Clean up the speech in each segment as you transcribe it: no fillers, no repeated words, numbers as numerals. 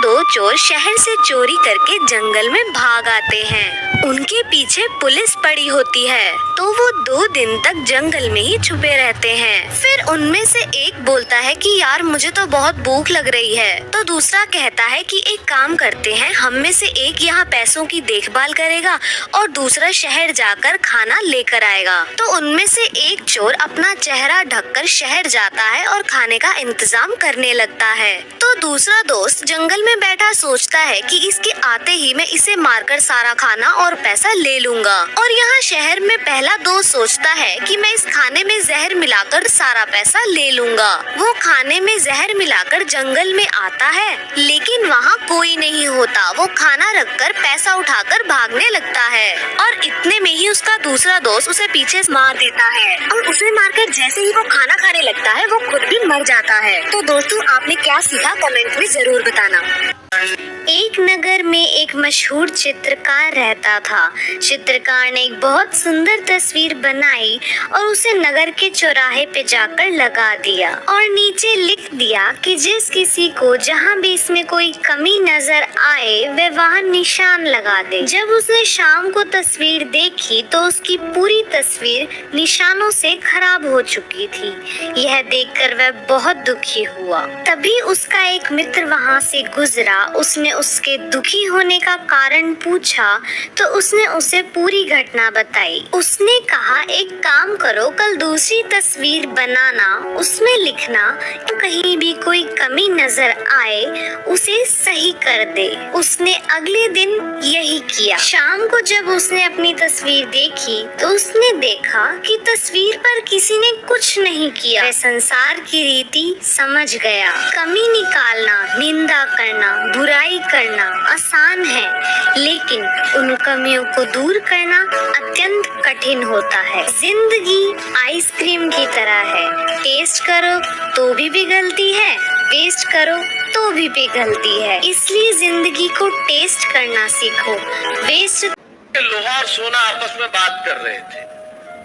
दो चोर शहर से चोरी करके जंगल में भाग आते हैं। उनके पीछे पुलिस पड़ी होती है, तो वो 2 दिन तक जंगल में ही छुपे रहते हैं। फिर उनमें से एक बोलता है कि यार मुझे तो बहुत भूख लग रही है। तो दूसरा कहता है कि एक काम करते हैं, हम में से एक यहाँ पैसों की देखभाल करेगा और दूसरा शहर जाकर खाना लेकर आएगा। तो उनमें से एक चोर अपना चेहरा ढककर शहर जाता है और खाने का इंतजाम करने लगता है। तो दूसरा दोस्त जंगल में बैठा सोचता है कि इसके आते ही मैं इसे मारकर सारा खाना और पैसा ले लूंगा। और यहाँ शहर में पहला दोस्त सोचता है कि मैं इस खाने में जहर मिलाकर सारा पैसा ले लूंगा। वो खाने में जहर मिलाकर जंगल में आता है, लेकिन वहाँ कोई नहीं होता। वो खाना रखकर पैसा उठाकर भागने लगता है और इतने में ही उसका दूसरा दोस्त उसे पीछे से मार देता है और उसे मारकर जैसे ही वो खाना खाने लगता है वो खुद भी मर जाता है। तो दोस्तों, आपने क्या सीखा कमेंट में जरूर बताना। एक नगर में एक मशहूर चित्रकार रहता था। चित्रकार ने एक बहुत सुंदर तस्वीर बनाई और उसे नगर के चौराहे पे जाकर लगा दिया और नीचे लिख दिया कि जिस किसी को जहाँ भी इसमें कोई कमी नजर आए वह वहाँ निशान लगा दे। जब उसने शाम को तस्वीर देखी तो उसकी पूरी तस्वीर निशानों से खराब हो चुकी थी। यह देखकर वह बहुत दुखी हुआ। तभी उसका एक मित्र वहाँ से गुजरा। उसने उसके दुखी होने का कारण पूछा तो उसने उसे पूरी घटना बताई। उसने कहा, एक काम करो, कल दूसरी तस्वीर बनाना, उसमें लिखना तो कहीं भी कोई कमी नजर आए उसे सही कर दे। उसने अगले दिन यही किया। शाम को जब उसने अपनी तस्वीर देखी तो उसने देखा कि तस्वीर पर किसी ने कुछ नहीं किया। वह संसार की रीति समझ गया। कमी निकालना, निंदा करना, बुराई करना आसान है, लेकिन उन कमियों को दूर करना अत्यंत कठिन होता है। जिंदगी आइसक्रीम की तरह है, टेस्ट करो तो भी पिघलती है, वेस्ट करो तो भी पिघलती है। इसलिए जिंदगी को टेस्ट करना सीखो, वेस्ट। लोहा और सोना आपस में बात कर रहे थे,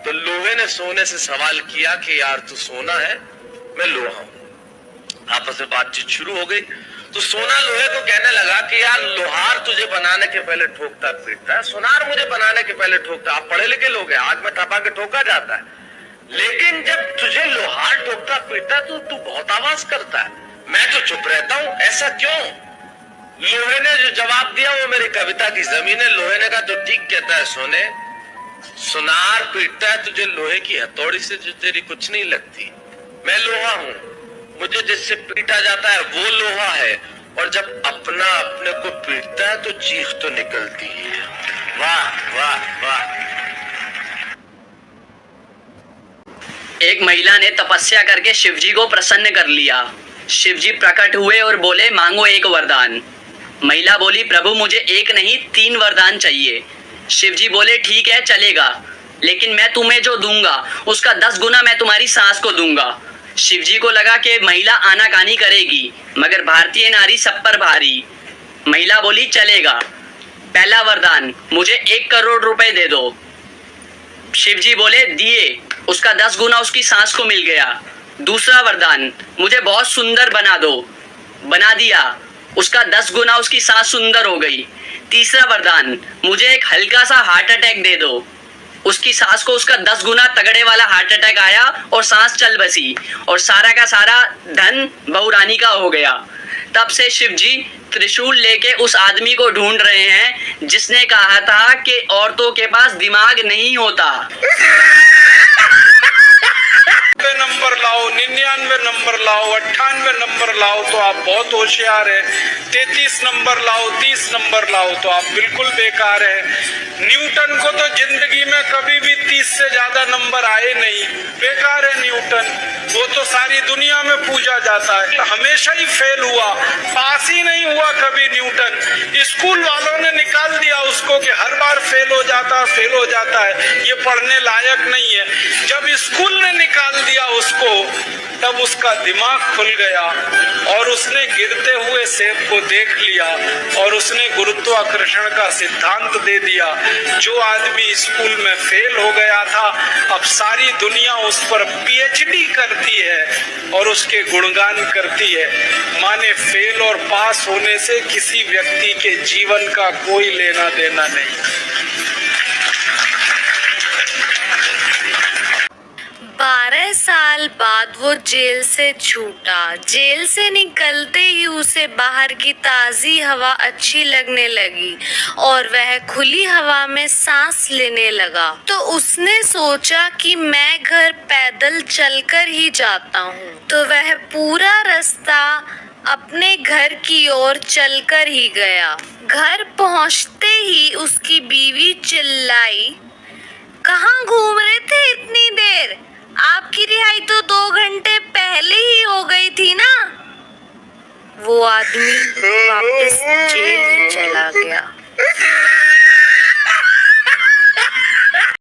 तो लोहे ने सोने से सवाल किया कि यार तू सोना है, मैं लोहा हूं। आपस में बातचीत शुरू हो गई। तो सोना लोहे को कहने लगा कि यार लोहार तुझे बनाने के पहले ठोकता पीटता है, सोनार मुझे बनाने के पहले ठोकता। आप पढ़े लिखे लोग हैं, आग में तपा के ठोका जाता है, लेकिन जब तुझे लोहार ठोकता पीटता तो तू बहुत आवाज करता है, मैं तो चुप रहता हूं, ऐसा क्यों? लोहे ने जो जवाब दिया वो मेरी कविता की जमीन है। लोहे ने कहा तो ठीक कहता है सोने, सुनार पीटता है तुझे लोहे की हथौड़ी से जो तेरी कुछ नहीं लगती। मैं लोहा हूं, मुझे जिससे पीटा जाता है वो लोहा है, और जब अपना अपने को पीटता है तो चीख तो निकलती है। वाह वाह वाह। एक महिला ने तपस्या करके शिवजी को प्रसन्न कर लिया। शिवजी प्रकट हुए और बोले, मांगो एक वरदान। महिला बोली, प्रभु मुझे एक नहीं 3 वरदान चाहिए। शिवजी बोले, ठीक है चलेगा, लेकिन मैं तुम्हें जो दूंगा उसका 10 गुना मैं तुम्हारी सास को दूंगा। शिवजी को लगा कि महिला आनाकानी करेगी, मगर भारतीय नारी सब पर भारी। महिला बोली, चलेगा। पहला वरदान, मुझे 1 करोड़ रुपए दे दो। शिवजी बोले, दिए। उसका 10 गुना उसकी सास को मिल गया। दूसरा वरदान, मुझे बहुत सुंदर बना दो। बना दिया। उसका 10 गुना उसकी सास सुंदर हो गई। तीसरा वरदान, मुझे एक हल्का सा हार्ट अटैक दे दो। उसकी सास को उसका 10 गुना तगड़े वाला हार्ट अटैक आया और सांस चल बसी, और सारा का सारा धन बहू रानी का हो गया। तब से शिवजी त्रिशूल लेके उस आदमी को ढूंढ रहे हैं जिसने कहा था कि औरतों के पास दिमाग नहीं होता। नंबर लाओ, 99 नंबर लाओ, 98 नंबर लाओ तो आप बहुत होशियार है। 33 नंबर लाओ, 30 नंबर लाओ तो आप बिल्कुल बेकार है। न्यूटन को तो जिंदगी में कभी भी 30 से ज्यादा नंबर आए नहीं, बेकार है न्यूटन। वो तो सारी दुनिया में पूजा जाता है, हमेशा ही फेल हुआ, पास ही नहीं हुआ कभी न्यूटन। स्कूल वालों ने निकाल दिया उसको कि हर बार फेल हो जाता है, ये पढ़ने लायक नहीं है। जब स्कूल ने निकाल दिया उसको, तब उसका दिमाग खुल गया और उसने गिरते हुए सेब को देख लिया और उसने गुरुत्वाकर्षण का सिद्धांत दे दिया। जो आदमी स्कूल में फेल हो गया था, अब सारी दुनिया उस पर पीएचडी करती है और उसके गुणगान करती है। माने फेल और पास होने से किसी व्यक्ति के जीवन का कोई लेना देना नहीं। 12 साल बाद वो जेल से छूटा। जेल से निकलते ही उसे बाहर की ताज़ी हवा अच्छी लगने लगी और वह खुली हवा में सांस लेने लगा। तो उसने सोचा कि मैं घर पैदल चलकर ही जाता हूँ। तो वह पूरा रास्ता अपने घर की ओर चलकर ही गया। घर पहुँचते ही उसकी बीवी चिल्लाई, कहाँ घूम रहे थे इतनी देर?